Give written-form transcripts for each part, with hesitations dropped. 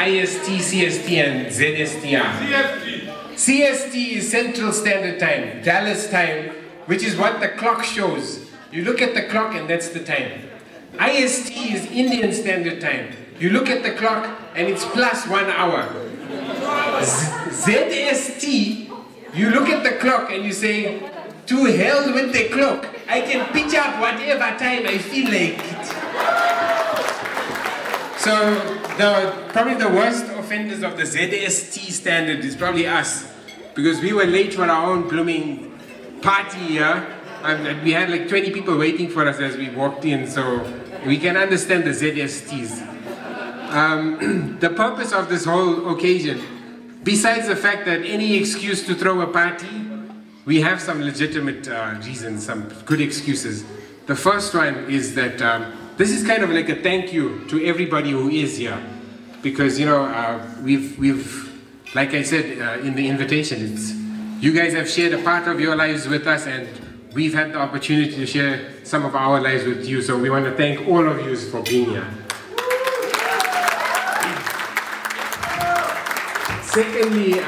IST, CST, and ZST are? CST is Central Standard Time, Dallas time, which is what the clock shows. You look at the clock and that's the time. IST is Indian Standard Time. You look at the clock and it's plus 1 hour. ZST, you look at the clock and you say, to hell with the clock. I can pitch up whatever time I feel like it. So probably the worst offenders of the ZST standard is probably us, because we were late for our own blooming party here. We had like 20 people waiting for us as we walked in, so we can understand the ZSTs. The purpose of this whole occasion, besides the fact that any excuse to throw a party, we have some legitimate reasons, some good excuses. The first one is that this is kind of like a thank you to everybody who is here. Because, you know, we've like I said in the invitation, you guys have shared a part of your lives with us, and we've had the opportunity to share some of our lives with you. So we want to thank all of you for being here. Secondly,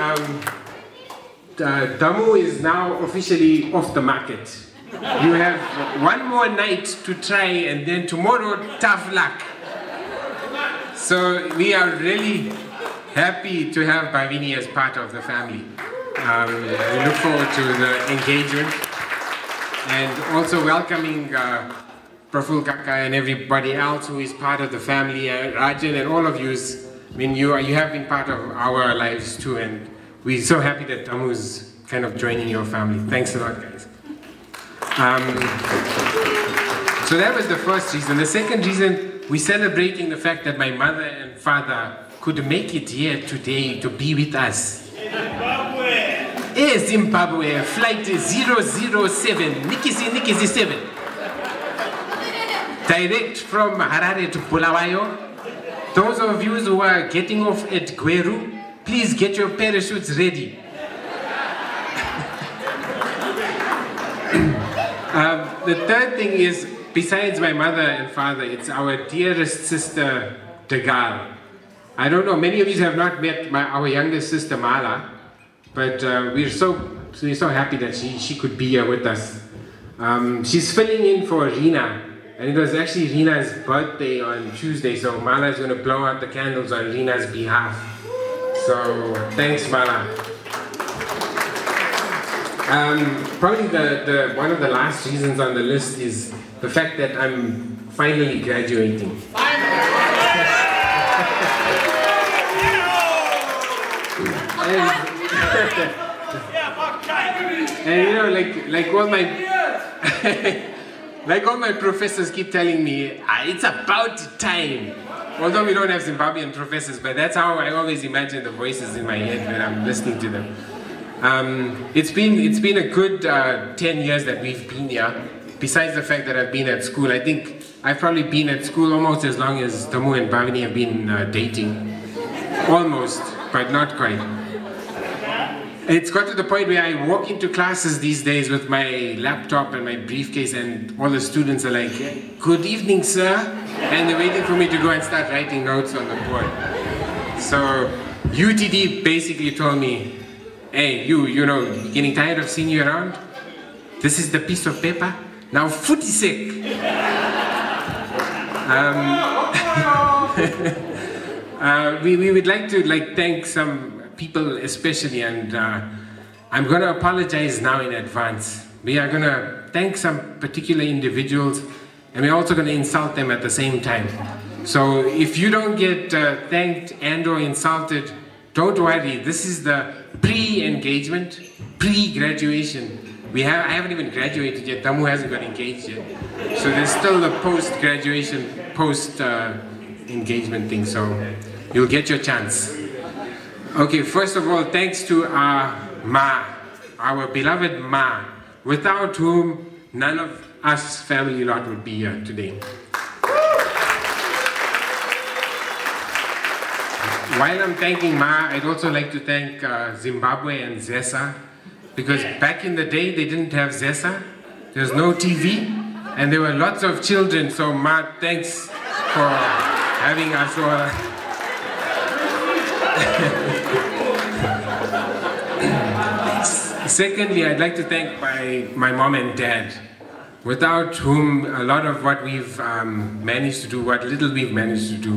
Damu is now officially off the market. You have one more night to try, and then tomorrow, tough luck. So we are really happy to have Bhavini as part of the family. We look forward to the engagement, and also welcoming Praful Kaka and everybody else who is part of the family, Rajan and all of you. I mean, you have been part of our lives too, and we're so happy that Damu is kind of joining your family. Thanks a lot, guys. So that was the first reason. The second reason, we're celebrating the fact that my mother and father could make it here today to be with us. Zimbabwe, flight 007, Nikisi 7. Direct from Harare to Bulawayo. Those of you who are getting off at Gweru, please get your parachutes ready. The third thing is, besides my mother and father, it's our dearest sister, Degal. I don't know, many of you have not met our youngest sister, Mala, but we're so happy that she could be here with us. She's filling in for Rina, and it was actually Rina's birthday on Tuesday, so Mala is going to blow out the candles on Rina's behalf. So, thanks, Mala. Probably one of the last reasons on the list is the fact that I'm finally graduating. And you know, like all my professors keep telling me, it's about time. Although we don't have Zimbabwean professors, but that's how I always imagine the voices in my head when I'm listening to them. It's been a good 10 years that we've been here. Besides the fact that I've been at school, I think I've probably been at school almost as long as Damu and Bhavini have been dating. Almost, but not quite. It's got to the point where I walk into classes these days with my laptop and my briefcase, and all the students are like, "Good evening, sir," and they're waiting for me to go and start writing notes on the board. So UTD basically told me, "Hey, you know, getting tired of seeing you around? This is the piece of paper. Now footy sick." We would like to thank some people especially, and I'm going to apologize now in advance. We are going to thank some particular individuals, and we're also going to insult them at the same time. So if you don't get thanked and or insulted, don't worry. This is the pre-engagement, pre-graduation. I haven't even graduated yet. Damu hasn't got engaged yet. So there's still the post-graduation, post-engagement thing. So you'll get your chance. Okay, first of all, thanks to our Ma, our beloved Ma, without whom none of us family lot would be here today. While I'm thanking Ma, I'd also like to thank Zimbabwe and ZESA, because back in the day they didn't have ZESA, there's no TV, and there were lots of children, so Ma, thanks for having us all. Secondly, I'd like to thank my mom and dad, without whom a lot of what we've managed to do, what little we've managed to do,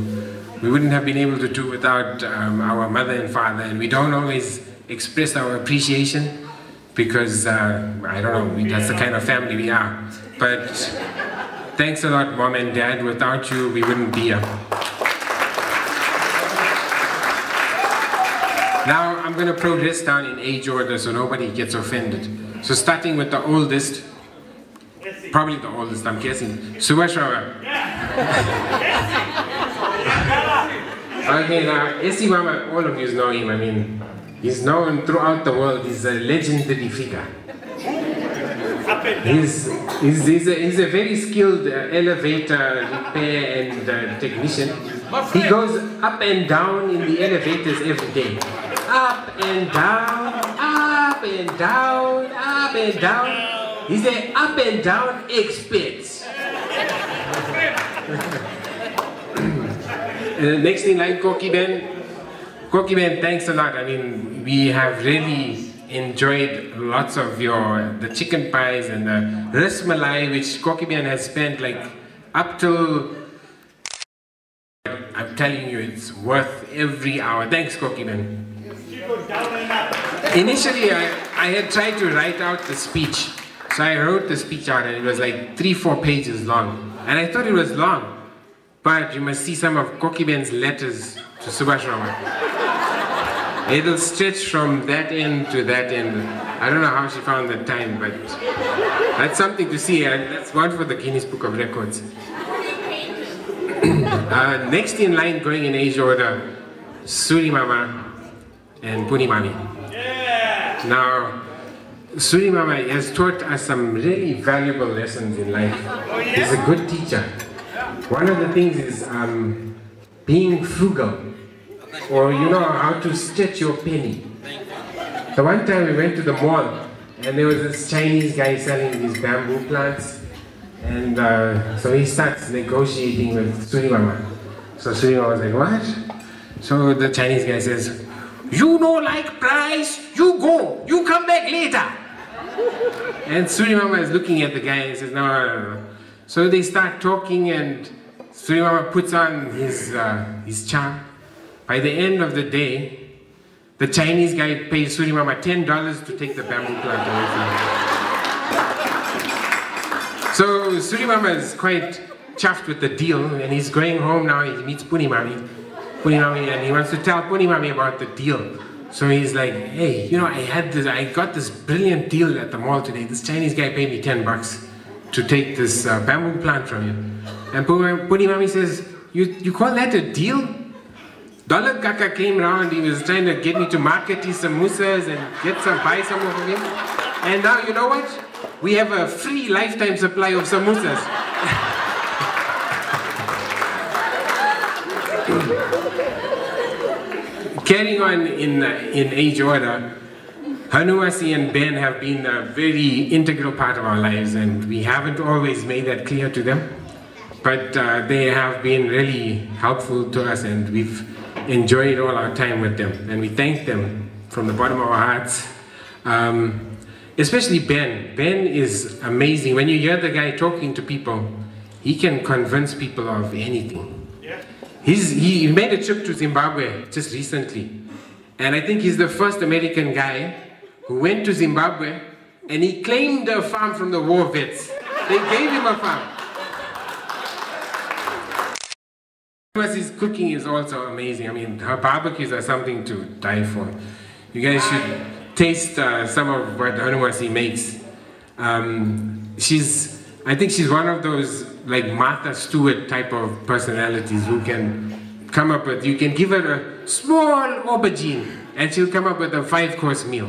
we wouldn't have been able to do without our mother and father. And we don't always express our appreciation because, I don't know, that's the kind of family we are. But thanks a lot, Mom and Dad. Without you, we wouldn't be here. Now, I'm going to progress down in age order so nobody gets offended. So starting with the oldest, probably the oldest, I'm guessing, Subhash Rama. Okay, now, Essie Mama, all of you know him. I mean, he's known throughout the world. He's a legendary figure. He's a very skilled elevator repair and technician. He goes up and down in the elevators every day. Up and down, up and down, up and down. He's an up and down expert. Next in line, Koki Ben. Koki Ben, thanks a lot. I mean, we have really enjoyed lots of the chicken pies and the ras malai, which Koki Ben has spent like up till, I'm telling you, it's worth every hour. Thanks, Koki Ben. Initially, I had tried to write out the speech. So I wrote the speech out and it was like 3-4 pages long. And I thought it was long. But you must see some of Koki Ben's letters to Subhash Rama. It'll stretch from that end to that end. I don't know how she found the time, but that's something to see. That's one for the Guinness Book of Records. Next in line, going in age order, Suri Mama and Puni Mami. Yeah. Now, Suri Mama has taught us some really valuable lessons in life. Oh, yeah? He's a good teacher. One of the things is being frugal, or you know how to stretch your penny. The one time we went to the mall and there was this Chinese guy selling these bamboo plants, and so he starts negotiating with Suri Mama. So Suri Mama was like, what? So the Chinese guy says, you know like price, you go, you come back later. And Suri Mama is looking at the guy and says, no. So they start talking and Suri Mama puts on his charm. By the end of the day, the Chinese guy pays Suri Mama $10 to take the bamboo plant away from him. So Suri Mama is quite chuffed with the deal and he's going home now. He meets Puni Mami, and he wants to tell Puni Mami about the deal. So he's like, hey, you know, I got this brilliant deal at the mall today. This Chinese guy paid me $10 to take this bamboo plant from you. And Puni Mami says, you call that a deal? Dollar Kaka came around, he was trying to get me to market his samosas and buy some of him. And now, you know what? We have a free lifetime supply of samosas. Carrying on in age order, Hanuasi and Ben have been a very integral part of our lives, and we haven't always made that clear to them. But they have been really helpful to us, and we've enjoyed all our time with them. And we thank them from the bottom of our hearts. Especially Ben. Ben is amazing. When you hear the guy talking to people, he can convince people of anything. He made a trip to Zimbabwe just recently. And I think he's the first American guy who went to Zimbabwe and he claimed a farm from the war vets. They gave him a farm. His cooking is also amazing. I mean, her barbecues are something to die for. You guys should taste some of what Hanumasi makes. I think she's one of those like Martha Stewart type of personalities who can come up with, you can give her a small aubergine and she'll come up with a 5-course meal.